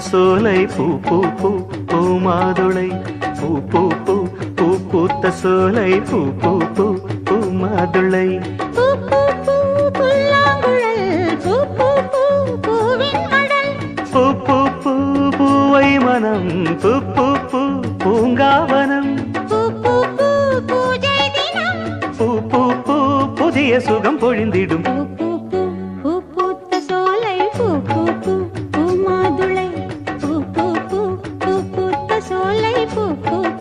சோலை பூ பூ பூ பூ மாதுளை பூ பூ பூ பூ பூத்த சோலை பூ பூ பூ பூ மாதுளை பூ பூ பூ புல்லாங்குழல் பூ பூ பூ பூவின் மடல் பூ பூ பூ பூவை மனம் பூ பூ பூ பூங்காவனம் பூ பூ பூ பூஜை தினம் பூ பூ பூ புதிய சுகம் பொழிந்திடும் பூ